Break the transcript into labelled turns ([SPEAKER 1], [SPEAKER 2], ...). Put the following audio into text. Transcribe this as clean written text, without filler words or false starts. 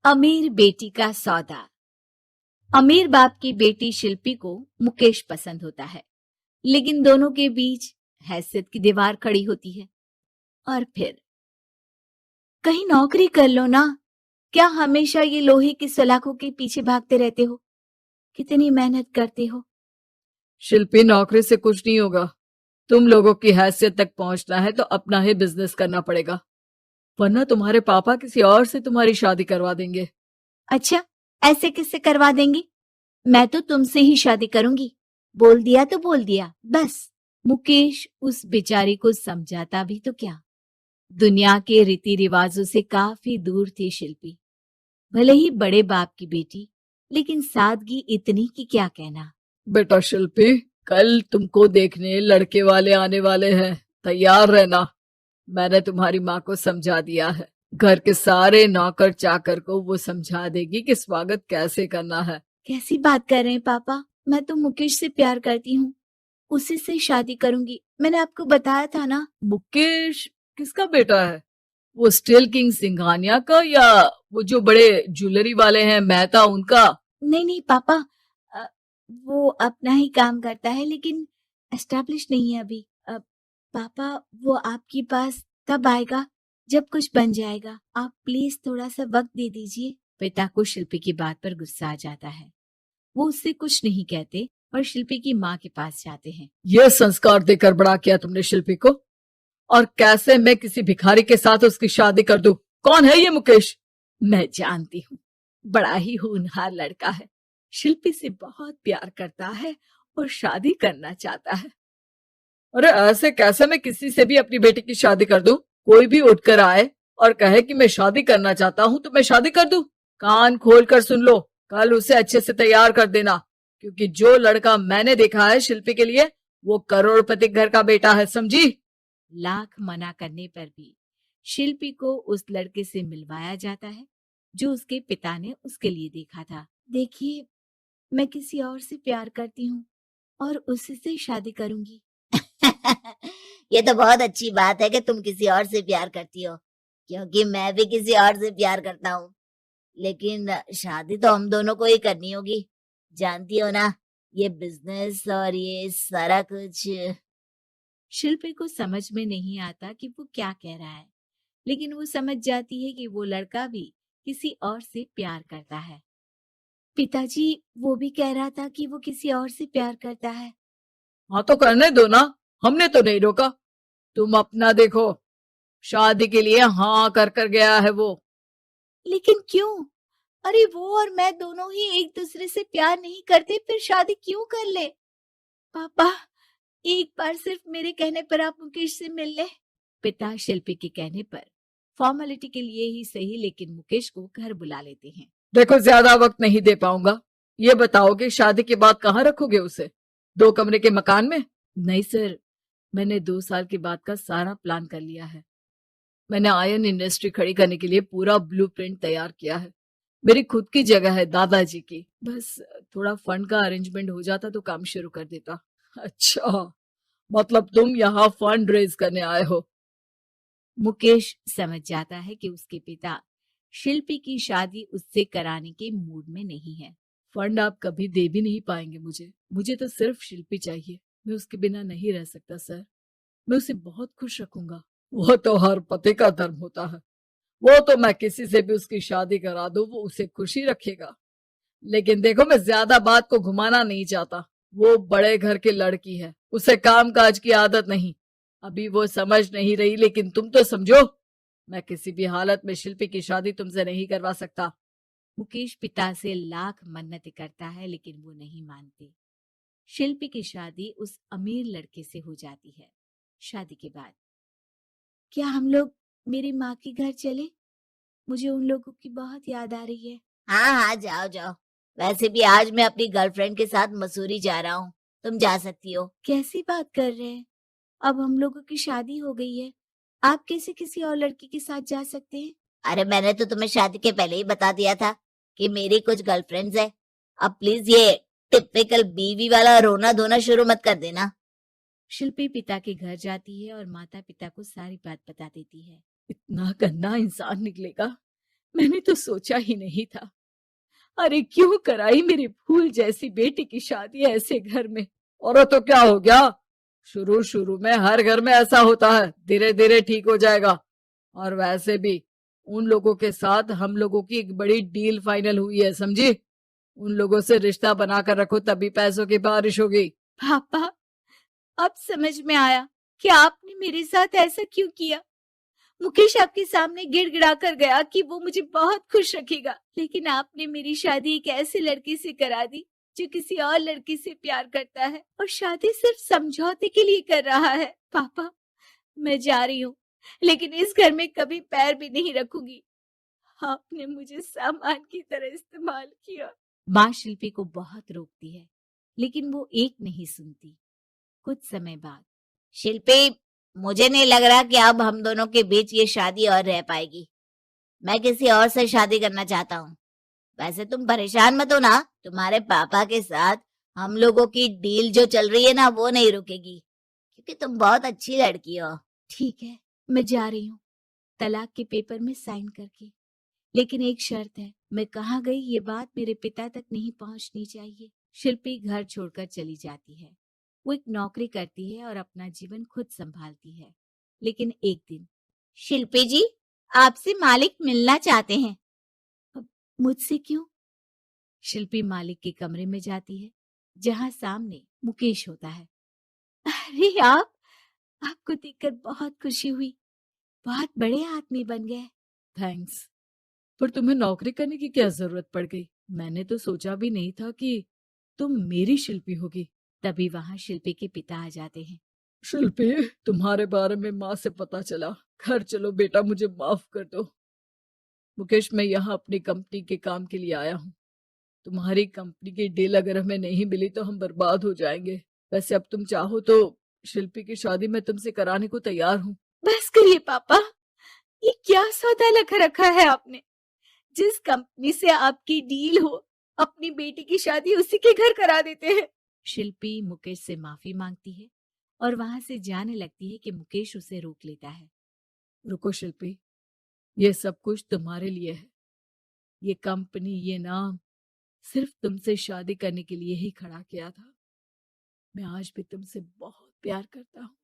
[SPEAKER 1] अमीर बेटी का सौदा। अमीर बाप की बेटी शिल्पी को मुकेश पसंद होता है, लेकिन दोनों के बीच हैसियत की दीवार खड़ी होती है। और फिर कहीं नौकरी कर लो ना, क्या हमेशा ये लोहे की सलाखों के पीछे भागते रहते हो? कितनी मेहनत करते हो।
[SPEAKER 2] शिल्पी, नौकरी से कुछ नहीं होगा। तुम लोगों की हैसियत तक पहुंचना है तो अपना ही बिजनेस करना पड़ेगा, वरना तुम्हारे पापा किसी और से तुम्हारी शादी करवा देंगे।
[SPEAKER 1] अच्छा, ऐसे किससे करवा देंगी? मैं तो तुमसे ही शादी करूंगी। बोल दिया तो बोल दिया, बस। मुकेश उस बेचारी को समझाता भी तो क्या। दुनिया के रीति रिवाजों से काफी दूर थी शिल्पी। भले ही बड़े बाप की बेटी, लेकिन सादगी इतनी कि क्या कहना।
[SPEAKER 2] बेटा शिल्पी, कल तुमको देखने लड़के वाले आने वाले हैं, तैयार रहना। मैंने तुम्हारी माँ को समझा दिया है। घर के सारे नौकर चाकर को वो समझा देगी कि स्वागत कैसे करना है।
[SPEAKER 1] कैसी बात कर रहे हैं पापा? मैं तो मुकेश से प्यार करती हूँ, उसी से शादी करूंगी। मैंने आपको बताया था ना।
[SPEAKER 2] मुकेश किसका बेटा है? वो स्टील किंग सिंघानिया का, या वो जो बड़े ज्वेलरी वाले हैं मेहता, उनका?
[SPEAKER 1] नहीं नहीं पापा, अ, वो अपना ही काम करता है, लेकिन एस्टेब्लिश नहीं है अभी। पापा, वो आपके पास तब आएगा जब कुछ बन जाएगा। आप प्लीज थोड़ा सा वक्त दे दीजिए। पिता को शिल्पी की बात पर गुस्सा आ जाता है। वो उससे कुछ नहीं कहते और शिल्पी की माँ के पास जाते हैं।
[SPEAKER 2] ये संस्कार देकर बड़ा किया तुमने शिल्पी को, और कैसे मैं किसी भिखारी के साथ उसकी शादी कर दूं? कौन है ये मुकेश?
[SPEAKER 1] मैं जानती हूँ, बड़ा ही होनहार लड़का है। शिल्पी से बहुत प्यार करता है और शादी करना चाहता है।
[SPEAKER 2] अरे ऐसे कैसे मैं किसी से भी अपनी बेटी की शादी कर दूं? कोई भी उठकर आए और कहे कि मैं शादी करना चाहता हूं तो मैं शादी कर दूं? कान खोल कर सुन लो, कल उसे अच्छे से तैयार कर देना, क्योंकि जो लड़का मैंने देखा है शिल्पी के लिए, वो करोड़पति घर का बेटा है, समझी?
[SPEAKER 1] लाख मना करने पर भी शिल्पी को उस लड़के से मिलवाया जाता है जो उसके पिता ने उसके लिए देखा था। देखिए, मैं किसी और से प्यार करती हूँ और उसी से शादी करूंगी।
[SPEAKER 3] ये तो बहुत अच्छी बात है कि तुम किसी और से प्यार करती हो, क्योंकि मैं भी किसी और से प्यार करता हूँ। लेकिन शादी तो हम दोनों को ही करनी होगी, जानती हो ना, ये बिजनेस और ये सारा कुछ।
[SPEAKER 1] शिल्पी को समझ में नहीं आता कि वो क्या कह रहा है, लेकिन वो समझ जाती है कि वो लड़का भी किसी और से प्यार करता है। पिताजी, वो भी कह रहा था कि वो किसी और से प्यार करता है।
[SPEAKER 2] हाँ तो करने दो ना, हमने तो नहीं रोका। तुम अपना देखो, शादी के लिए हाँ कर गया है वो।
[SPEAKER 1] लेकिन क्यों? अरे वो और मैं दोनों ही एक दूसरे से प्यार नहीं करते, फिर शादी क्यों कर ले? पापा, एक बार सिर्फ मेरे कहने पर आप मुकेश से मिल ले। पिता शिल्पी के कहने पर फॉर्मेलिटी के लिए ही सही, लेकिन मुकेश को घर बुला लेते हैं।
[SPEAKER 2] देखो, ज्यादा वक्त नहीं दे पाऊंगा। ये बताओ कि शादी के बाद कहाँ रखोगे उसे? 2 कमरे के मकान में?
[SPEAKER 1] नहीं सर, मैंने 2 साल के बाद का सारा प्लान कर लिया है। मैंने आयरन इंडस्ट्री खड़ी करने के लिए पूरा ब्लूप्रिंट तैयार किया है। मेरी खुद की जगह है दादाजी की। बस थोड़ा फंड का अरेंजमेंट हो जाता तो काम शुरू कर देता।
[SPEAKER 2] अच्छा, मतलब तुम यहाँ फंड रेज करने आए हो?
[SPEAKER 1] मुकेश समझ जाता है कि उसके पिता शिल्पी की शादी उससे कराने के मूड में नहीं है।
[SPEAKER 2] फंड आप कभी दे भी नहीं पाएंगे मुझे तो सिर्फ शिल्पी चाहिए। मैं उसके बिना नहीं रह सकता सर। मैं उसे बहुत खुश रखूंगा। वो तो हर पति का धर्म होता है। वो तो मैं किसी से भी उसकी शादी करा दूं, वो उसे खुशी रखेगा। लेकिन देखो, मैं ज्यादा बात को घुमाना नहीं चाहता। वो बड़े घर की लड़की है, उसे काम काज की आदत नहीं। अभी वो समझ नहीं रही, लेकिन तुम तो समझो। मैं किसी भी हालत में शिल्पी की शादी तुमसे नहीं करवा सकता।
[SPEAKER 1] मुकेश पिता से लाख मन्नतें करता है, लेकिन वो नहीं मानते। शिल्पी की शादी उस अमीर लड़के से हो जाती है। शादी के बाद क्या हम लोग मेरी माँ के घर चले? मुझे उन लोगों की बहुत याद आ रही है।
[SPEAKER 3] हाँ हाँ, जाओ जाओ। वैसे भी आज मैं अपनी गर्लफ्रेंड के साथ मसूरी जा रहा हूँ, तुम जा सकती हो।
[SPEAKER 1] कैसी बात कर रहे हैं? अब हम लोगों की शादी हो गई है, आप कैसे किसी और लड़की के साथ जा सकते हैं?
[SPEAKER 3] अरे मैंने तो तुम्हें शादी के पहले ही बता दिया था कि मेरी कुछ गर्लफ्रेंड्स है। अब प्लीज ये टिपिकल बीवी वाला रोना धोना शुरू मत कर देना।
[SPEAKER 1] शिल्पी पिता के घर जाती है और माता पिता को सारी बात बता देती है।
[SPEAKER 2] इतना गंदा इंसान निकलेगा, मैंने तो सोचा ही नहीं था। अरे क्यों कराई मेरी फूल जैसी बेटी की शादी ऐसे घर में। और तो क्या हो गया, शुरू शुरू में हर घर में ऐसा होता है, धीरे धीरे ठीक हो जाएगा। और वैसे भी उन लोगों के साथ हम लोगों की एक बड़ी डील फाइनल हुई है, समझी। उन लोगों से रिश्ता बनाकर रखो, तभी पैसों की बारिश होगी।
[SPEAKER 1] पापा, अब समझ में आया कि आपने मेरे साथ ऐसा क्यों किया। मुकेश आपके सामने गिड़गिड़ा कर गया कि वो मुझे बहुत खुश रखेगा, लेकिन आपने मेरी शादी एक ऐसे लड़के से करा दी जो किसी और लड़की से प्यार करता है और शादी सिर्फ समझौते के लिए कर रहा है। पापा, मैं जा रही हूँ, लेकिन इस घर में कभी पैर भी नहीं रखूंगी। आपने मुझे सामान की तरह इस्तेमाल किया। माँ शिल्पी को बहुत रोकती है, लेकिन वो एक नहीं सुनती। कुछ समय बाद,
[SPEAKER 3] शिल्पी, मुझे नहीं लग रहा कि अब हम दोनों के बीच ये शादी और रह पाएगी। मैं किसी और से शादी करना चाहता हूँ। वैसे तुम परेशान मत हो ना, तुम्हारे पापा के साथ हम लोगों की डील जो चल रही है ना, वो नहीं रुकेगी, क्योंकि तुम बहुत अच्छी लड़की हो।
[SPEAKER 1] ठीक है, मैं जा रही हूँ, तलाक के पेपर में साइन करके। लेकिन एक शर्त है, मैं कहाँ गई ये बात मेरे पिता तक नहीं पहुंचनी चाहिए। शिल्पी घर छोड़कर चली जाती है। वो एक नौकरी करती है और अपना जीवन खुद संभालती है। लेकिन एक दिन,
[SPEAKER 3] शिल्पी जी, आपसे मालिक मिलना चाहते हैं।
[SPEAKER 1] अब मुझसे क्यों? शिल्पी मालिक के कमरे में जाती है, जहां सामने मुकेश होता है। अरे आप, आपको देखकर बहुत खुशी हुई, बहुत बड़े आदमी बन गए।
[SPEAKER 2] थैंक्स, पर तुम्हें नौकरी करने की क्या जरूरत पड़ गई। मैंने तो सोचा भी नहीं था कि तुम मेरी शिल्पी होगी।
[SPEAKER 1] तभी वहां शिल्पी के पिता आ जाते हैं।
[SPEAKER 2] शिल्पी, तुम्हारे बारे में माँ से पता चला। घर चलो बेटा, मुझे माफ कर दो। मुकेश, मैं यहाँ अपनी कंपनी के काम के लिए आया हूँ। तुम्हारी कंपनी की डील अगर हमें नहीं मिली तो हम बर्बाद हो जाएंगे। वैसे अब तुम चाहो तो शिल्पी की शादी मैं तुमसे कराने को तैयार हूँ।
[SPEAKER 1] बस करिए पापा, ये क्या सौदा लगा रखा है आपने। जिस कंपनी से आपकी डील हो, अपनी बेटी की शादी उसी के घर करा देते हैं। शिल्पी मुकेश से माफी मांगती है और वहां से जाने लगती है कि मुकेश उसे रोक लेता है।
[SPEAKER 2] रुको शिल्पी, ये सब कुछ तुम्हारे लिए है। ये कंपनी, ये नाम सिर्फ तुमसे शादी करने के लिए ही खड़ा किया था। मैं आज भी तुमसे बहुत प्यार करता हूँ।